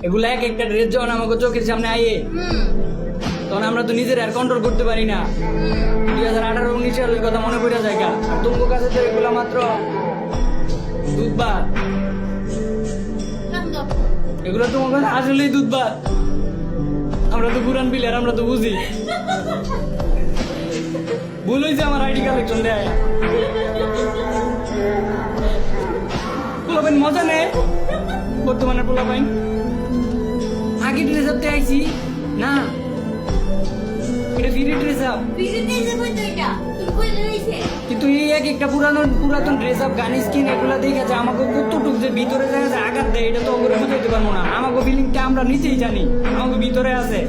এগুলা এক একটা ড্রেস যখন আমাকে চোখের সামনে আইয়ে তখন আমরা তো নিজের আর কন্ট্রোল করতে পারি না। 2018-19 সালের কথা মনে পড়ে যায় আর তোমার কাছে তো এগুলা মাত্র দুধ ভাত। এগুলো তোমার কাছে আসলেই দুধ ভাত। আমরা তো পুরান প্লেয়ার, আমরা তো বুঝি। ভুল হয়েছে আমার আইডি কালেকশন দেয়। পোলাপাইন মজা নেই বর্তমানে। পোলাপাইন আগে ড্রেস আপতে আইছি না, এটা ফ্রি ড্রেস আপ, কিন্তু এই এক একটা পুরাতন ড্রেস আপ গান স্কিন এগুলা দেখেছে আমাকে কতটুকু যে ভিতরে যায় আঘাত দেয় এটা তো ওগুলো বুঝাইতে পারবো না। আমাকে ফিলিংটা আমরা নিচেই জানি, আমাকে ভিতরে আছে।